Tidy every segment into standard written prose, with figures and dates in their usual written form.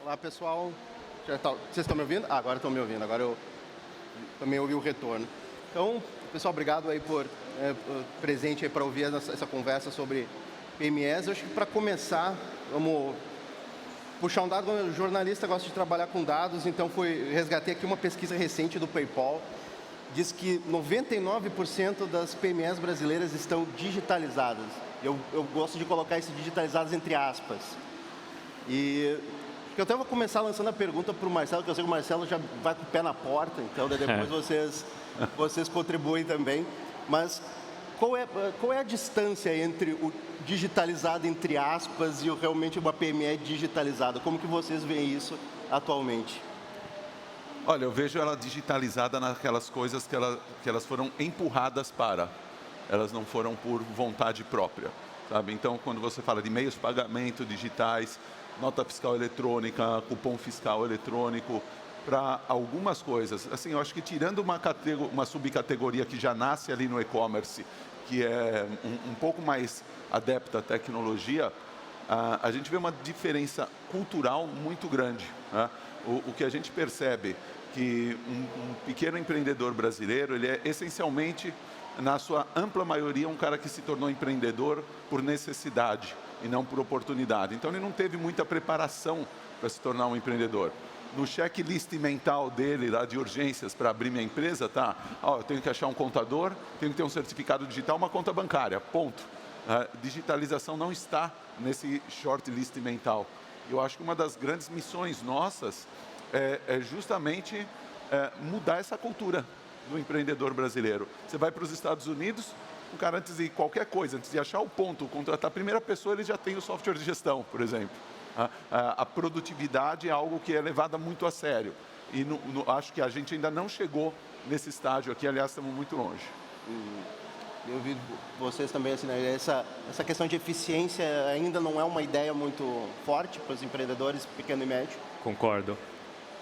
Olá, pessoal. Vocês estão me ouvindo? Agora estão me ouvindo. Agora eu também ouvi o retorno. Então, pessoal, obrigado aí por presente aí para ouvir essa conversa sobre PMEs. Eu acho que para começar, vamos puxar um dado. O jornalista gosta de trabalhar com dados, então resgatei aqui uma pesquisa recente do PayPal. Diz que 99% das PMEs brasileiras estão digitalizadas. Eu gosto de colocar esse digitalizadas entre aspas. E eu até vou começar lançando a pergunta para o Marcelo, que eu sei que o Marcelo já vai com o pé na porta, então depois vocês contribuem também. Mas qual é a distância entre o digitalizado, entre aspas, e realmente uma PME digitalizada? Como que vocês veem isso atualmente? Olha, eu vejo ela digitalizada naquelas coisas que elas foram empurradas para. Elas não foram por vontade própria, sabe? Então, quando você fala de meios de pagamento digitais, nota fiscal eletrônica, cupom fiscal eletrônico, para algumas coisas. Assim, eu acho que tirando uma subcategoria que já nasce ali no e-commerce, que é um pouco mais adepta à tecnologia, a gente vê uma diferença cultural muito grande, né? O que a gente percebe que um pequeno empreendedor brasileiro, ele é essencialmente, na sua ampla maioria, um cara que se tornou empreendedor por necessidade e não por oportunidade. Então, ele não teve muita preparação para se tornar um empreendedor. No checklist mental dele, lá de urgências para abrir minha empresa, tá? Eu tenho que achar um contador, tenho que ter um certificado digital, uma conta bancária, ponto. A digitalização não está nesse shortlist mental. Eu acho que uma das grandes missões nossas é justamente mudar essa cultura do empreendedor brasileiro. Você vai para os Estados Unidos, o cara, antes de qualquer coisa, antes de achar o ponto, contratar a primeira pessoa, ele já tem o software de gestão, por exemplo. A produtividade é algo que é levada muito a sério. E acho que a gente ainda não chegou nesse estágio aqui, aliás, estamos muito longe. Eu vi vocês também, assim, né? Essa questão de eficiência ainda não é uma ideia muito forte para os empreendedores pequeno e médio. Concordo.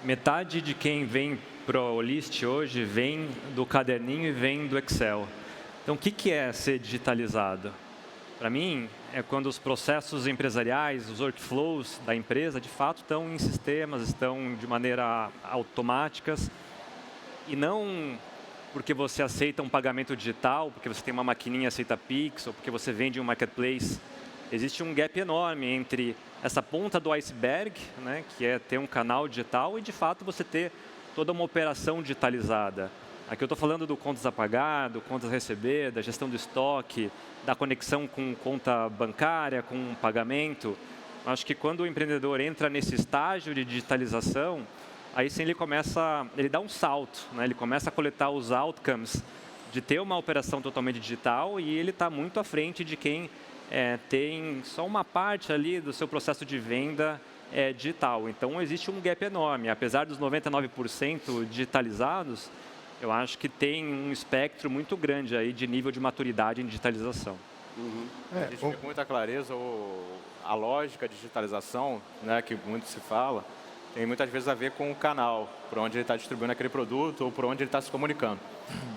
Metade de quem vem para o List hoje vem do caderninho e vem do Excel. Então, o que é ser digitalizado? Para mim, é quando os processos empresariais, os workflows da empresa, de fato, estão em sistemas, estão de maneira automáticas, e não porque você aceita um pagamento digital, porque você tem uma maquininha e aceita Pix, ou porque você vende um marketplace. Existe um gap enorme entre essa ponta do iceberg, né, que é ter um canal digital, e, de fato, você ter toda uma operação digitalizada. Aqui eu estou falando do contas a pagar, do contas a receber, da gestão do estoque, da conexão com conta bancária, com pagamento. Acho que quando o empreendedor entra nesse estágio de digitalização, aí sim ele dá um salto, né? Ele começa a coletar os outcomes de ter uma operação totalmente digital, e ele está muito à frente de quem tem só uma parte ali do seu processo de venda digital. Então, existe um gap enorme. Apesar dos 99% digitalizados, eu acho que tem um espectro muito grande aí de nível de maturidade em digitalização. A gente vê com muita clareza a lógica de digitalização, né, que muito se fala, tem muitas vezes a ver com o canal, por onde ele está distribuindo aquele produto ou por onde ele está se comunicando.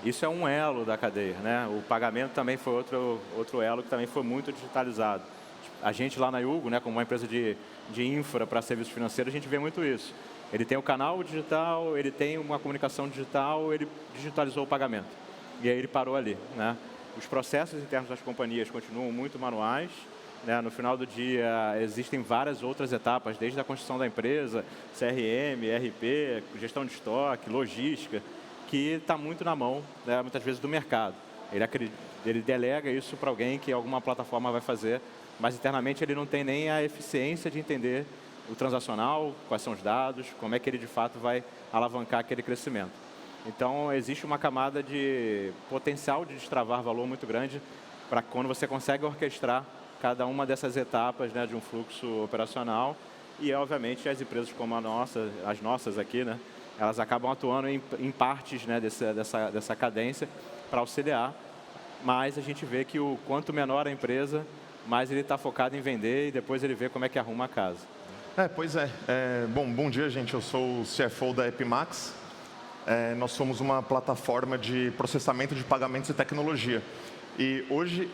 Isso é um elo da cadeia, né? O pagamento também foi outro elo que também foi muito digitalizado. A gente lá na Yugo, né, como uma empresa de infra para serviços financeiros, a gente vê muito isso. Ele tem o canal digital, ele tem uma comunicação digital, ele digitalizou o pagamento. E aí ele parou ali, né? Os processos internos das companhias continuam muito manuais, né? No final do dia, existem várias outras etapas, desde a construção da empresa, CRM, ERP, gestão de estoque, logística, que está muito na mão, né, muitas vezes, do mercado. Ele delega isso para alguém que alguma plataforma vai fazer, mas internamente ele não tem nem a eficiência de entender o transacional, quais são os dados, como é que ele de fato vai alavancar aquele crescimento. Então, existe uma camada de potencial de destravar valor muito grande para quando você consegue orquestrar cada uma dessas etapas, né, de um fluxo operacional. E, obviamente, as empresas como as nossas aqui, né, elas acabam atuando em partes, né, dessa cadência para auxiliar. Mas a gente vê que quanto menor a empresa, mais ele está focado em vender e depois ele vê como é que arruma a casa. Pois é. Bom dia, gente. Eu sou o CFO da Epimax. Nós somos uma plataforma de processamento de pagamentos e tecnologia. E hoje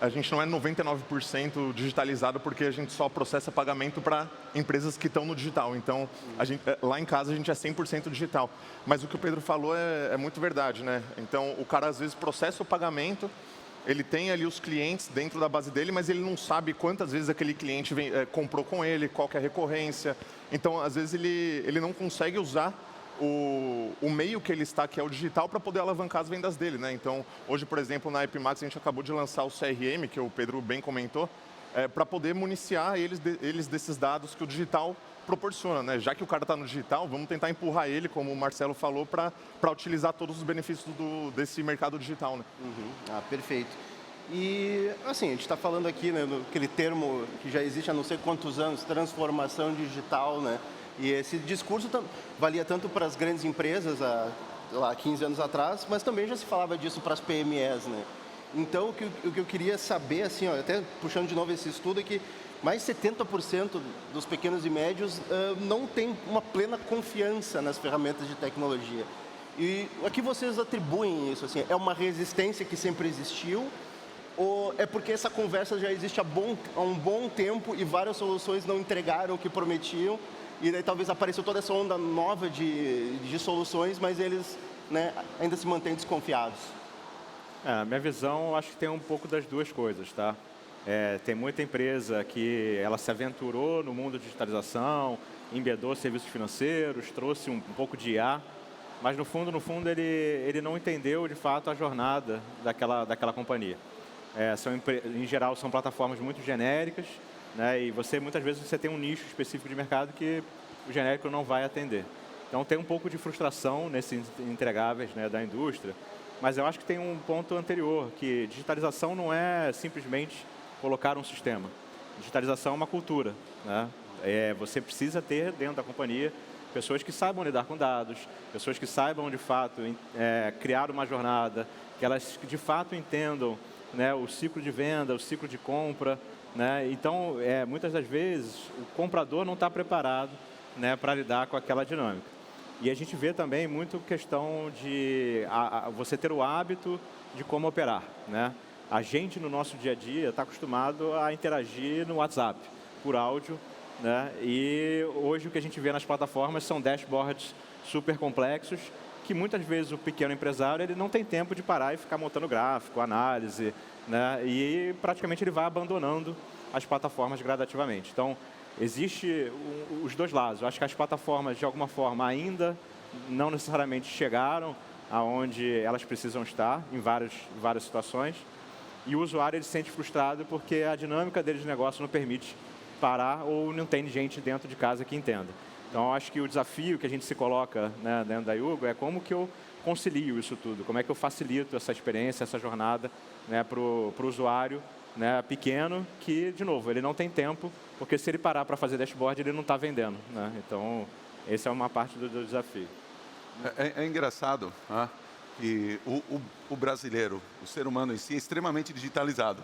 a gente não é 99% digitalizado porque a gente só processa pagamento para empresas que estão no digital. Então, lá em casa a gente é 100% digital. Mas o que o Pedro falou é muito verdade, né? Então, o cara às vezes processa o pagamento, ele tem ali os clientes dentro da base dele, mas ele não sabe quantas vezes aquele cliente comprou com ele, qual que é a recorrência. Então, às vezes ele não consegue usar o meio que ele está, que é o digital, para poder alavancar as vendas dele, né? Então, hoje, por exemplo, na Epimax, a gente acabou de lançar o CRM, que o Pedro bem comentou, para poder municiar eles desses dados que o digital proporciona, né? Já que o cara está no digital, vamos tentar empurrar ele, como o Marcelo falou, para utilizar todos os benefícios desse mercado digital, né? Perfeito. E, assim, a gente está falando aqui, né, aquele termo que já existe há não sei quantos anos, transformação digital, né? E esse discurso valia tanto para as grandes empresas há 15 anos atrás, mas também já se falava disso para as PMEs, né? Então, o que eu queria saber, assim, ó, até puxando de novo esse estudo, é que mais 70% dos pequenos e médios não tem uma plena confiança nas ferramentas de tecnologia. E a que vocês atribuem isso? Assim, é uma resistência que sempre existiu? Ou é porque essa conversa já existe há um bom tempo e várias soluções não entregaram o que prometiam? E daí talvez apareceu toda essa onda nova de soluções, mas eles, né, ainda se mantêm desconfiados. A minha visão, eu acho que tem um pouco das duas coisas, tá? Tem muita empresa que ela se aventurou no mundo de digitalização, embedou serviços financeiros, trouxe um pouco de IA, mas no fundo ele não entendeu de fato a jornada daquela companhia. Em geral, são plataformas muito genéricas, né? E muitas vezes você tem um nicho específico de mercado que o genérico não vai atender. Então tem um pouco de frustração nesses entregáveis, né, da indústria, mas eu acho que tem um ponto anterior, que digitalização não é simplesmente colocar um sistema. Digitalização é uma cultura, né? Você precisa ter dentro da companhia pessoas que saibam lidar com dados, pessoas que saibam de fato criar uma jornada, que elas de fato entendam, né, o ciclo de venda, o ciclo de compra, né? Então, muitas das vezes, o comprador não está preparado, né, para lidar com aquela dinâmica. E a gente vê também muito questão de você ter o hábito de como operar, né? A gente, no nosso dia a dia, está acostumado a interagir no WhatsApp, por áudio, né? E hoje o que a gente vê nas plataformas são dashboards super complexos, que muitas vezes o pequeno empresário ele não tem tempo de parar e ficar montando gráfico, análise, né? E praticamente ele vai abandonando as plataformas gradativamente. Então, existe os dois lados. Eu acho que as plataformas, de alguma forma, ainda não necessariamente chegaram aonde elas precisam estar, em várias situações. E o usuário ele se sente frustrado porque a dinâmica deles de negócio não permite parar ou não tem gente dentro de casa que entenda. Então, eu acho que o desafio que a gente se coloca, né, dentro da Yugo é como que eu concilio isso tudo, como é que eu facilito essa experiência, essa jornada, né, para o usuário, né, pequeno, que, de novo, ele não tem tempo, porque se ele parar para fazer dashboard, ele não está vendendo, né? Então, essa é uma parte do desafio. É engraçado, né, que o brasileiro, o ser humano em si, é extremamente digitalizado.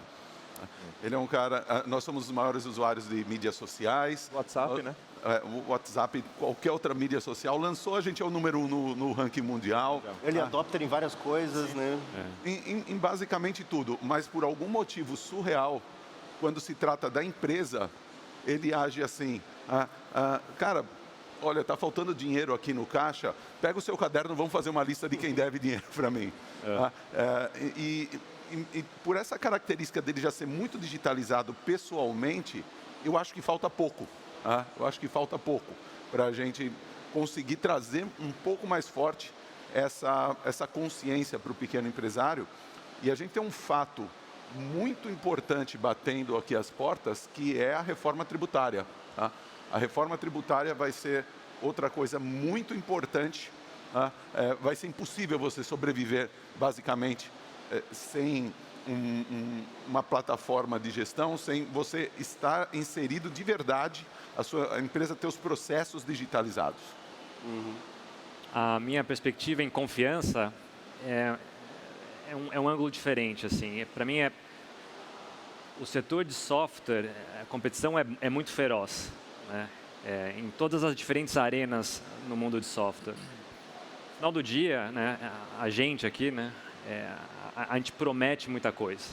Ele é um cara... Nós somos os maiores usuários de mídias sociais. WhatsApp, né? O WhatsApp, qualquer outra mídia social, lançou, a gente é o número 1 no ranking mundial. Ele adopta em várias coisas, né? Em basicamente tudo, mas por algum motivo surreal, quando se trata da empresa, ele age assim, cara, olha, está faltando dinheiro aqui no caixa, pega o seu caderno, vamos fazer uma lista de quem deve dinheiro para mim. E por essa característica dele já ser muito digitalizado pessoalmente, eu acho que falta pouco. Eu acho que falta pouco para a gente conseguir trazer um pouco mais forte essa consciência para o pequeno empresário. E a gente tem um fato muito importante batendo aqui as portas, que é a reforma tributária. A reforma tributária vai ser outra coisa muito importante. Vai ser impossível você sobreviver, basicamente, sem uma plataforma de gestão, sem você estar inserido de verdade, a empresa ter os processos digitalizados. A minha perspectiva em confiança é um ângulo diferente. Assim. Para mim, o setor de software, a competição é muito feroz, né? Em todas as diferentes arenas no mundo de software. No final do dia, né, a gente aqui, né, a gente promete muita coisa.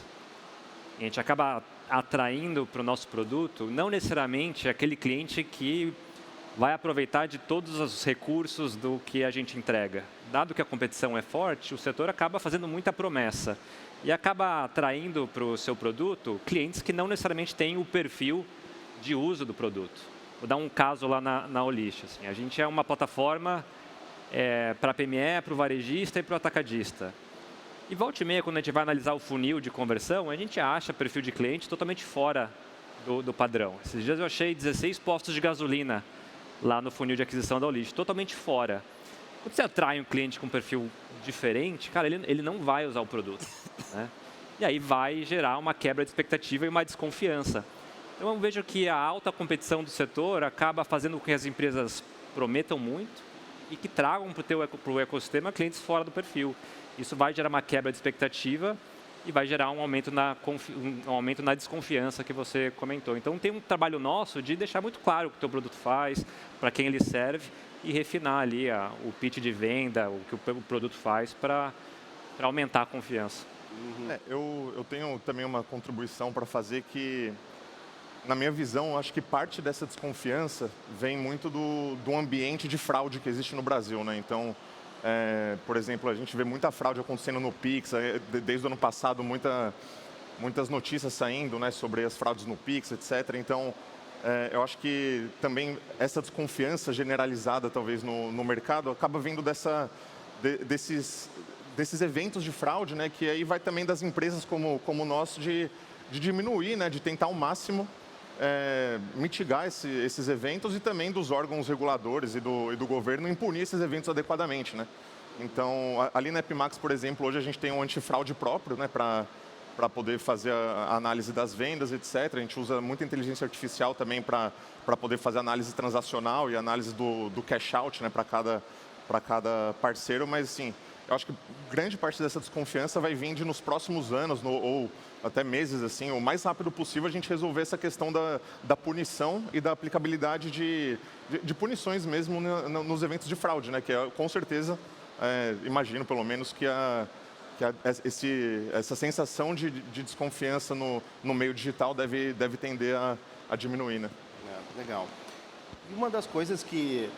A gente acaba atraindo para o nosso produto não necessariamente aquele cliente que vai aproveitar de todos os recursos do que a gente entrega. Dado que a competição é forte, o setor acaba fazendo muita promessa e acaba atraindo para o seu produto clientes que não necessariamente têm o perfil de uso do produto. Vou dar um caso lá na Olist. Assim, a gente é uma plataforma para PME, para o varejista e para o atacadista. E volta e meia, quando a gente vai analisar o funil de conversão, a gente acha perfil de cliente totalmente fora do padrão. Esses dias eu achei 16 postos de gasolina lá no funil de aquisição da Olist, totalmente fora. Quando você atrai um cliente com um perfil diferente, cara, ele não vai usar o produto, né? E aí vai gerar uma quebra de expectativa e uma desconfiança. Então eu vejo que a alta competição do setor acaba fazendo com que as empresas prometam muito e que tragam para o ecossistema clientes fora do perfil. Isso vai gerar uma quebra de expectativa e vai gerar um aumento na desconfiança que você comentou. Então, tem um trabalho nosso de deixar muito claro o que o teu produto faz, para quem ele serve, e refinar ali o pitch de venda, o que o produto faz para aumentar a confiança. Eu tenho também uma contribuição para fazer que, na minha visão, acho que parte dessa desconfiança vem muito do ambiente de fraude que existe no Brasil, né? Então, por exemplo, a gente vê muita fraude acontecendo no Pix, desde o ano passado muitas notícias saindo, né, sobre as fraudes no Pix, etc. Então, eu acho que também essa desconfiança generalizada, talvez, no mercado, acaba vindo desses eventos de fraude, né, que aí vai também das empresas como nós de diminuir, né, de tentar ao máximo mitigar esses eventos e também dos órgãos reguladores e do governo em punir esses eventos adequadamente, né? Então, ali na Epimax, por exemplo, hoje a gente tem um antifraude próprio, né, para poder fazer a análise das vendas, etc. A gente usa muita inteligência artificial também para poder fazer análise transacional e análise do cash out, né, para cada parceiro, mas assim, eu acho que grande parte dessa desconfiança vai vir nos próximos anos, ou até meses, assim, o mais rápido possível a gente resolver essa questão da punição e da aplicabilidade de punições mesmo nos eventos de fraude, né? Que com certeza, imagino pelo menos que essa sensação de desconfiança no meio digital deve tender a diminuir, né? Legal. E uma das coisas que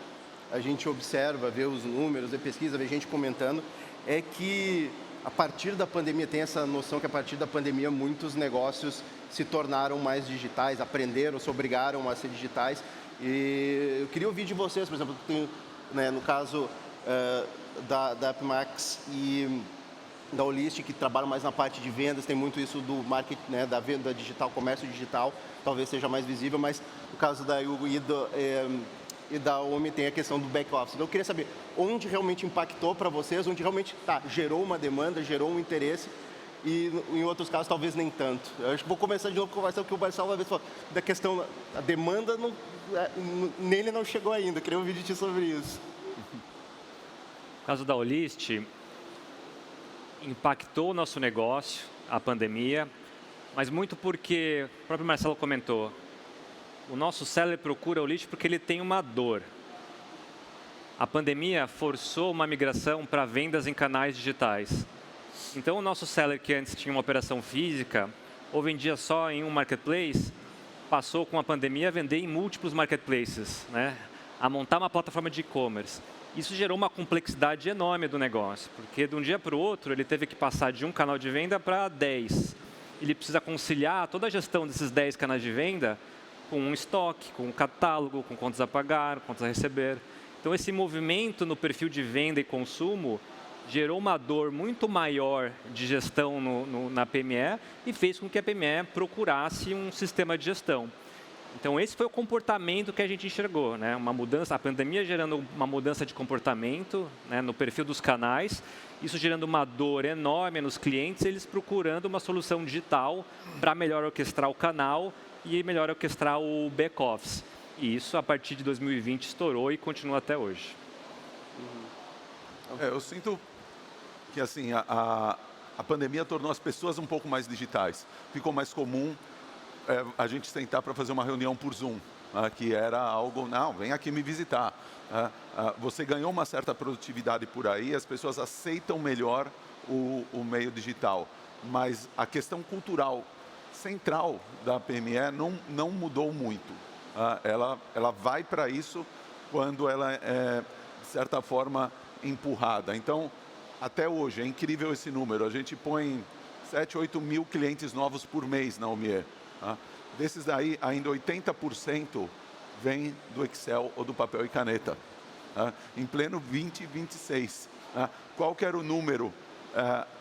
a gente observa, vê os números, vê pesquisa, vê gente comentando, é que a partir da pandemia, tem essa noção que a partir da pandemia muitos negócios se tornaram mais digitais, aprenderam, se obrigaram a ser digitais. E eu queria ouvir de vocês, por exemplo, tem, né, no caso da Epimax e da Olist, que trabalham mais na parte de vendas, tem muito isso do marketing, né, da venda digital, comércio digital, talvez seja mais visível, mas no caso da Yugo e da OMI tem a questão do back-office. Então, eu queria saber onde realmente impactou para vocês, onde realmente gerou uma demanda, gerou um interesse, e em outros casos talvez nem tanto. Eu acho que vou começar de novo com o que o Marcelo vai ver, da questão da demanda, nele não chegou ainda. Eu queria ouvir de ti sobre isso. No caso da Olist, impactou o nosso negócio, a pandemia, mas muito porque, o próprio Marcelo comentou, o nosso seller procura a Olist porque ele tem uma dor. A pandemia forçou uma migração para vendas em canais digitais. Então, o nosso seller, que antes tinha uma operação física, ou vendia só em um marketplace, passou com a pandemia a vender em múltiplos marketplaces, né? A montar uma plataforma de e-commerce. Isso gerou uma complexidade enorme do negócio, porque de um dia para o outro ele teve que passar de um canal de venda para 10. Ele precisa conciliar toda a gestão desses 10 canais de venda com um estoque, com um catálogo, com contas a pagar, contas a receber. Então, esse movimento no perfil de venda e consumo gerou uma dor muito maior de gestão na PME e fez com que a PME procurasse um sistema de gestão. Então, esse foi o comportamento que a gente enxergou, né? Uma mudança, a pandemia gerando uma mudança de comportamento, né, no perfil dos canais, isso gerando uma dor enorme nos clientes, eles procurando uma solução digital para melhor orquestrar o canal e melhor orquestrar o back-office. E isso, a partir de 2020, estourou e continua até hoje. Eu sinto que assim, a pandemia tornou as pessoas um pouco mais digitais. Ficou mais comum a gente sentar para fazer uma reunião por Zoom, que era algo, não, vem aqui me visitar. Você ganhou uma certa produtividade por aí, as pessoas aceitam melhor o meio digital. Mas a questão cultural central da PME não mudou muito. Ela vai para isso quando ela é, de certa forma, empurrada. Então, até hoje, é incrível esse número. A gente põe 7, 8 mil clientes novos por mês na Omie. Desses daí, ainda 80% vem do Excel ou do papel e caneta. Em pleno 2026. Qual que era o número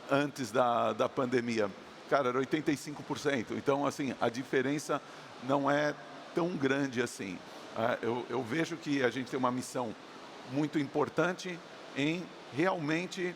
antes da pandemia? Cara, era 85%. Então, assim, a diferença não é tão grande assim. Eu vejo que a gente tem uma missão muito importante em realmente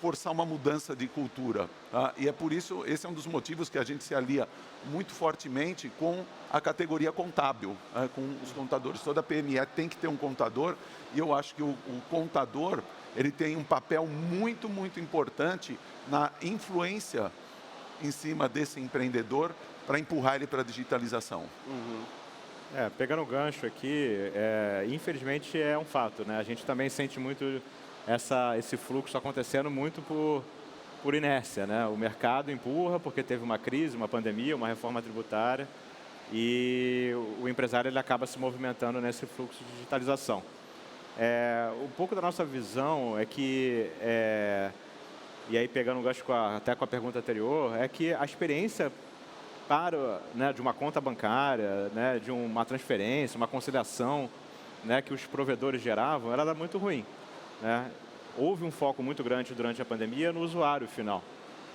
forçar uma mudança de cultura. E é por isso, esse é um dos motivos que a gente se alia muito fortemente com a categoria contábil, com os contadores. Toda PME tem que ter um contador, e eu acho que o contador ele tem um papel muito, muito importante na influência em cima desse empreendedor para empurrar ele para a digitalização. Pegando o gancho aqui, infelizmente é um fato, né? A gente também sente muito esse fluxo acontecendo muito por inércia, né? O mercado empurra porque teve uma crise, uma pandemia, uma reforma tributária, e o empresário ele acaba se movimentando nesse fluxo de digitalização. Um pouco da nossa visão é que, e aí pegando o gancho até com a pergunta anterior, é que a experiência de uma conta bancária, né, de uma transferência, uma conciliação, né, que os provedores geravam, ela era muito ruim, né? Houve um foco muito grande durante a pandemia no usuário final.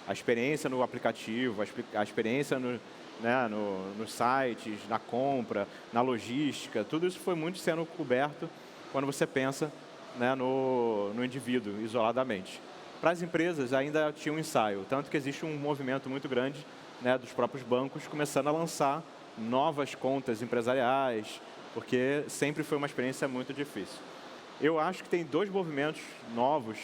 A experiência no aplicativo, a experiência nos sites, na compra, na logística, tudo isso foi muito sendo coberto quando você pensa, né, no indivíduo isoladamente. Para as empresas ainda tinha um ensaio, tanto que existe um movimento muito grande, né, dos próprios bancos começando a lançar novas contas empresariais, porque sempre foi uma experiência muito difícil. Eu acho que tem dois movimentos novos,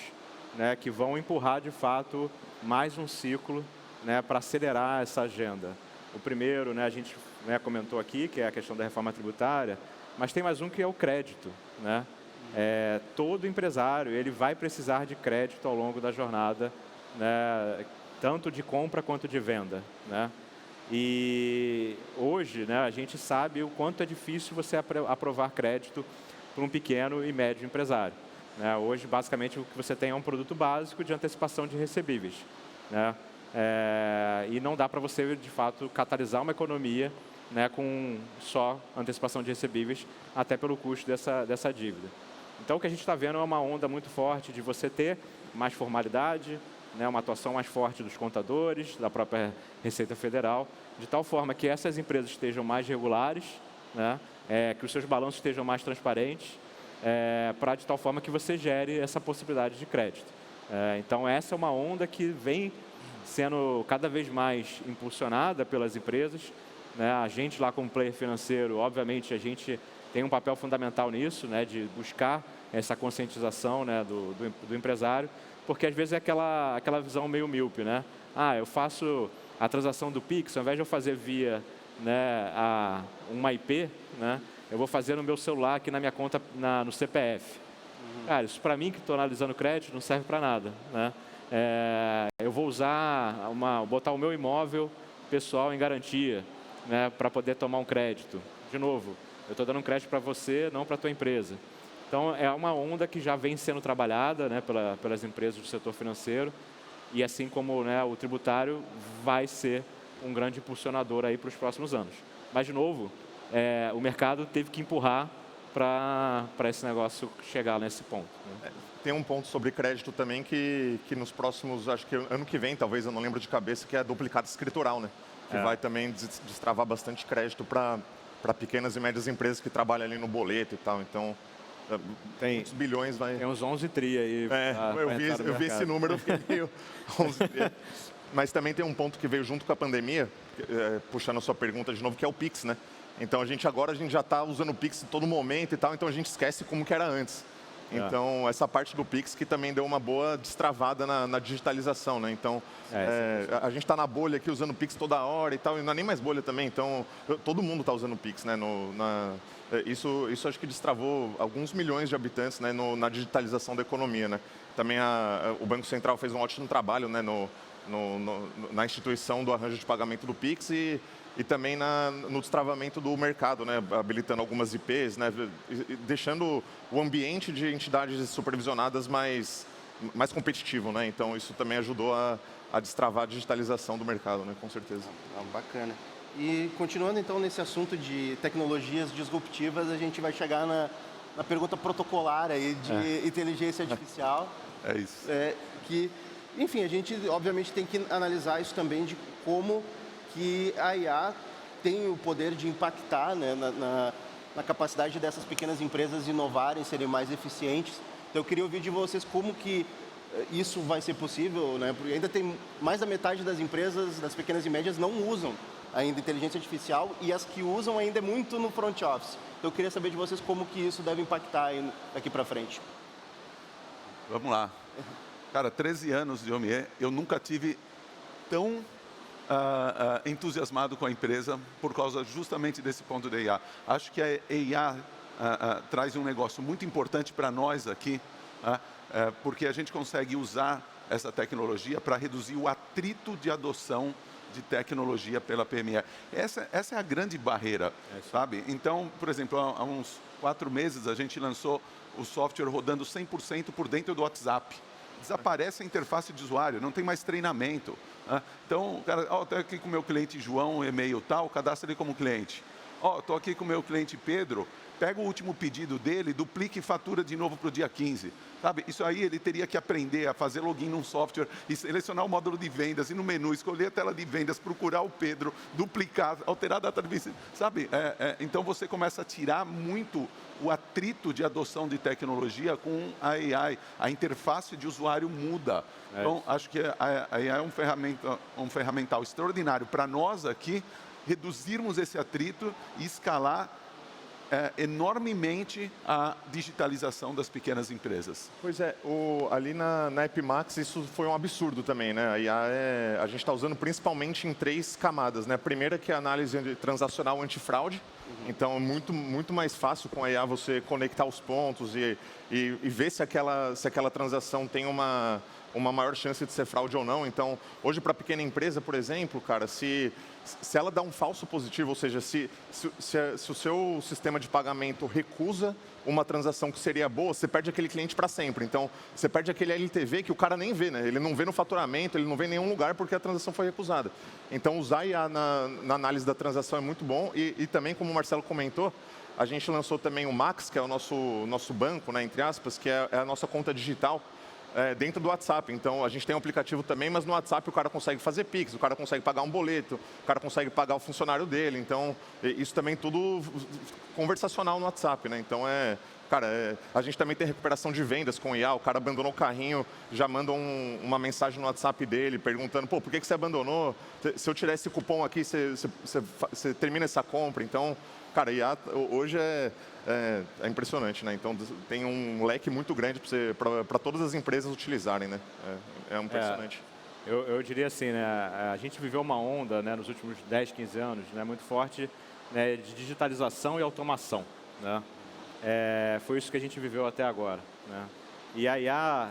né, que vão empurrar de fato mais um ciclo, né, para acelerar essa agenda. O primeiro, né, a gente, né, comentou aqui, que é a questão da reforma tributária, mas tem mais um que é o crédito, né? Todo empresário ele vai precisar de crédito ao longo da jornada, né, tanto de compra quanto de venda, né? E hoje, né, a gente sabe o quanto é difícil você aprovar crédito para um pequeno e médio empresário, né? Hoje, basicamente, o que você tem é um produto básico de antecipação de recebíveis, né? E não dá para você, de fato, catalisar uma economia, né, com só antecipação de recebíveis, até pelo custo dessa dívida. Então, o que a gente está vendo é uma onda muito forte de você ter mais formalidade, né, uma atuação mais forte dos contadores, da própria Receita Federal, de tal forma que essas empresas estejam mais regulares, né, que os seus balanços estejam mais transparentes, para de tal forma que você gere essa possibilidade de crédito. Então, essa é uma onda que vem sendo cada vez mais impulsionada pelas empresas, né? A gente lá como player financeiro, obviamente, a gente tem um papel fundamental nisso, né, de buscar essa conscientização, né, do empresário, porque às vezes é aquela visão meio míope, né? Eu faço a transação do Pix, ao invés de eu fazer via, né, uma IP, né, eu vou fazer no meu celular aqui na minha conta no CPF. Cara, isso para mim que estou analisando crédito não serve para nada, né? Eu vou botar o meu imóvel pessoal em garantia, né, para poder tomar um crédito. De novo, eu estou dando um crédito para você, não para a tua empresa. Então, é uma onda que já vem sendo trabalhada, né, pelas empresas do setor financeiro, e assim como, né, o tributário vai ser um grande impulsionador aí para os próximos anos. Mas, de novo, o mercado teve que empurrar para esse negócio chegar nesse ponto, né? Tem um ponto sobre crédito também que nos próximos, acho que ano que vem, talvez, eu não lembro de cabeça, que é a duplicata escritural, né? Que vai também destravar bastante crédito para pequenas e médias empresas que trabalham ali no boleto e tal. Então, tem uns bilhões vai... Tem uns 11 tri aí. Eu vi esse número, eu fiquei meio 11 tri. Mas também tem um ponto que veio junto com a pandemia, puxando a sua pergunta de novo, que é o Pix, né? Então, agora a gente já está usando o Pix em todo momento e tal, então a gente esquece como que era antes. Então, essa parte do Pix que também deu uma boa destravada na digitalização, né? Então, a gente está na bolha aqui usando o Pix toda hora e tal, e não é nem mais bolha também, então todo mundo está usando o Pix, né? Isso acho que destravou alguns milhões de habitantes, né, na digitalização da economia, né? Também o Banco Central fez um ótimo trabalho, né, na instituição do arranjo de pagamento do Pix e também no destravamento do mercado, né? Habilitando algumas IPs, né? Deixando o ambiente de entidades supervisionadas mais competitivo, né? Então, isso também ajudou a destravar a digitalização do mercado, né? Com certeza. Bacana. E continuando então nesse assunto de tecnologias disruptivas, a gente vai chegar na pergunta protocolar aí de inteligência artificial. É isso. Que, enfim, a gente obviamente tem que analisar isso também de como que a IA tem o poder de impactar, né, na capacidade dessas pequenas empresas inovarem, serem mais eficientes. Então eu queria ouvir de vocês como que isso vai ser possível, né? Porque ainda tem mais da metade das empresas, das pequenas e médias, não usam ainda inteligência artificial e as que usam ainda é muito no front office. Então eu queria saber de vocês como que isso deve impactar aí daqui para frente. Vamos lá. Cara, 13 anos de OMIE, eu nunca tive tão entusiasmado com a empresa por causa justamente desse ponto da IA. Acho que a IA traz um negócio muito importante para nós aqui, porque a gente consegue usar essa tecnologia para reduzir o atrito de adoção de tecnologia pela PME. Essa é a grande barreira, sabe? Então, por exemplo, há uns 4 meses a gente lançou o software rodando 100% por dentro do WhatsApp. Desaparece a interface de usuário, não tem mais treinamento. Então, cara, estou aqui com o meu cliente João, e-mail tal, cadastra ele como cliente. Estou aqui com o meu cliente Pedro, pega o último pedido dele, duplica e fatura de novo para o dia 15. Sabe? Isso aí ele teria que aprender a fazer login num software e selecionar o módulo de vendas, ir no menu, escolher a tela de vendas, procurar o Pedro, duplicar, alterar a data de vendas. Sabe? Então você começa a tirar muito o atrito de adoção de tecnologia com a AI. A interface de usuário muda. Então, acho que a AI é um ferramental extraordinário para nós aqui reduzirmos esse atrito e escalar enormemente a digitalização das pequenas empresas. Pois é, ali na Epimax isso foi um absurdo também, né? A IA a gente está usando principalmente em 3 camadas, né? A primeira que é a análise transacional antifraude. Então, é muito mais fácil com a IA você conectar os pontos e ver se aquela transação tem uma maior chance de ser fraude ou não. Então, hoje para a pequena empresa, por exemplo, cara, se ela dá um falso positivo, ou seja, se o seu sistema de pagamento recusa uma transação que seria boa, você perde aquele cliente para sempre. Então, você perde aquele LTV que o cara nem vê, né? Ele não vê no faturamento, ele não vê em nenhum lugar porque a transação foi recusada. Então, usar IA na análise da transação é muito bom e também, como o Marcelo comentou, a gente lançou também o Max, que é o nosso banco, né, entre aspas, que é a nossa conta digital, dentro do WhatsApp. Então, a gente tem um aplicativo também, mas no WhatsApp o cara consegue fazer Pix, o cara consegue pagar um boleto, o cara consegue pagar o funcionário dele. Então, isso também tudo conversacional no WhatsApp, né? Então, a gente também tem recuperação de vendas com IA. O cara abandonou o carrinho, já manda uma mensagem no WhatsApp dele, perguntando, por que você abandonou? Se eu tirar esse cupom aqui, você termina essa compra. Então, cara, IA hoje é impressionante, né? Então, tem um leque muito grande para todas as empresas utilizarem, né? É impressionante. Eu diria assim, né? A gente viveu uma onda, né, nos últimos 10, 15 anos, né, muito forte, né, de digitalização e automação, né? Foi isso que a gente viveu até agora, né? E a IA,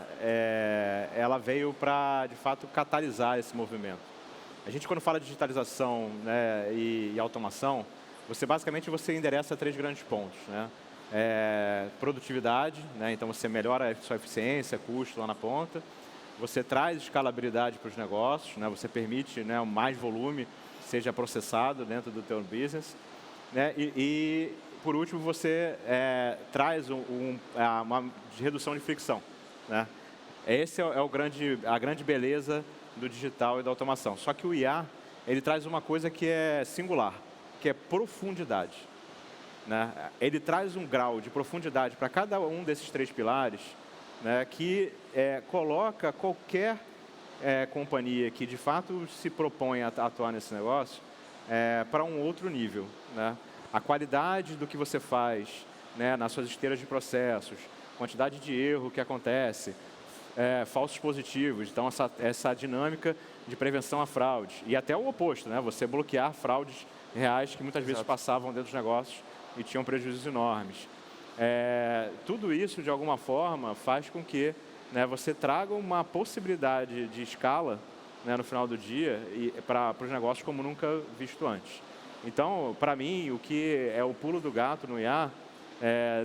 ela veio para, de fato, catalisar esse movimento. A gente, quando fala de digitalização, né, e automação, basicamente você endereça 3 grandes pontos, né? Produtividade, né? Então você melhora a sua eficiência, custo lá na ponta. Você traz escalabilidade para os negócios, né? Você permite, né, mais volume seja processado dentro do teu business, né? E por último, você traz uma redução de fricção, né? Esse é a grande beleza do digital e da automação. Só que o IA, ele traz uma coisa que é singular, que é profundidade, né? Ele traz um grau de profundidade para cada um desses 3 pilares, né, que coloca qualquer companhia que de fato se propõe a atuar nesse negócio para um outro nível, né? A qualidade do que você faz, né, nas suas esteiras de processos, quantidade de erro que acontece, falsos positivos, então essa dinâmica de prevenção a fraude e até o oposto, né? Você bloquear fraudes reais que muitas vezes passavam dentro dos negócios e tinham prejuízos enormes. Tudo isso, de alguma forma, faz com que, né, você traga uma possibilidade de escala, né, no final do dia e para os negócios como nunca visto antes. Então, para mim, o que é o pulo do gato no IA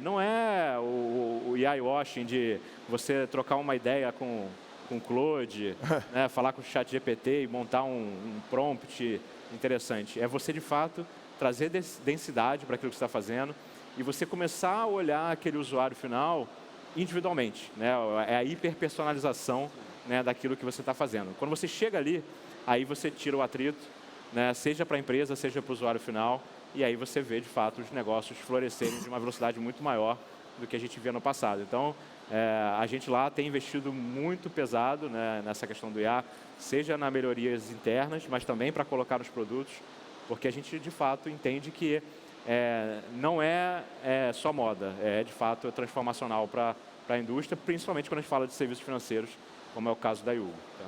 não é o AI washing de você trocar uma ideia com o Claude, né, falar com o ChatGPT e montar um prompt interessante. É você, de fato, trazer densidade para aquilo que você está fazendo e você começar a olhar aquele usuário final individualmente. Né? É a hiperpersonalização, né, daquilo que você está fazendo. Quando você chega ali, aí você tira o atrito, né, seja para a empresa, seja para o usuário final, e aí você vê, de fato, os negócios florescerem de uma velocidade muito maior do que a gente via no passado. Então, a gente lá tem investido muito pesado, né, nessa questão do IA, seja nas melhorias internas, mas também para colocar nos produtos, porque a gente, de fato, entende que não é só moda, de fato, transformacional para a indústria, principalmente quando a gente fala de serviços financeiros, como é o caso da Yugo. Tá?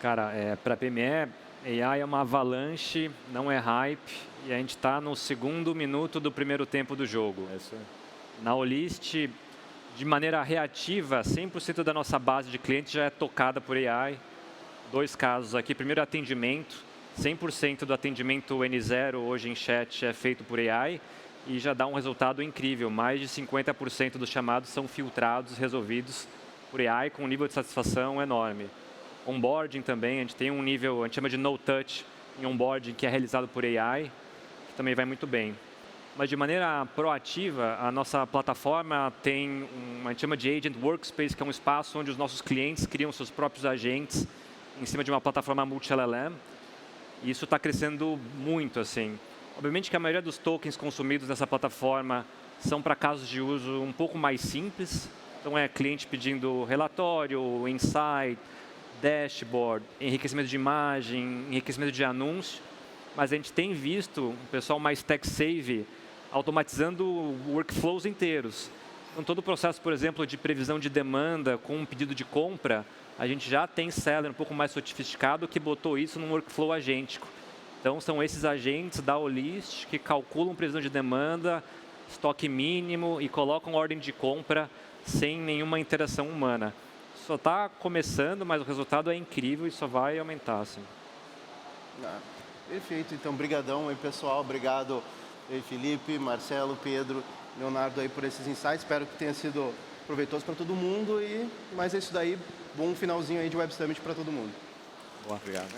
Cara, para a PME, AI é uma avalanche, não é hype, e a gente está no segundo minuto do primeiro tempo do jogo. É isso aí. Na Olist, de maneira reativa, 100% da nossa base de clientes já é tocada por AI. 2 casos aqui. Primeiro, atendimento. 100% do atendimento N0 hoje em chat é feito por AI e já dá um resultado incrível. Mais de 50% dos chamados são filtrados, resolvidos por AI com um nível de satisfação enorme. Onboarding também, a gente tem um nível, a gente chama de no touch em onboarding, que é realizado por AI, que também vai muito bem. Mas de maneira proativa, a nossa plataforma tem a gente chama de Agent Workspace, que é um espaço onde os nossos clientes criam seus próprios agentes em cima de uma plataforma multi-LLM. E isso está crescendo muito, assim. Obviamente que a maioria dos tokens consumidos nessa plataforma são para casos de uso um pouco mais simples. Então, é cliente pedindo relatório, insight, dashboard, enriquecimento de imagem, enriquecimento de anúncio. Mas a gente tem visto o pessoal mais tech-savvy automatizando workflows inteiros. Então, todo o processo, por exemplo, de previsão de demanda com um pedido de compra, a gente já tem seller um pouco mais sofisticado que botou isso num workflow agêntico. Então, são esses agentes da Olist que calculam previsão de demanda, estoque mínimo e colocam ordem de compra sem nenhuma interação humana. Só está começando, mas o resultado é incrível e só vai aumentar. Assim. Perfeito, então, brigadão aí, pessoal. Obrigado, Felipe, Marcelo, Pedro, Leonardo, aí por esses insights. Espero que tenha sido proveitoso para todo mundo. Mas é isso daí. Bom finalzinho aí de Web Summit para todo mundo. Boa, obrigado.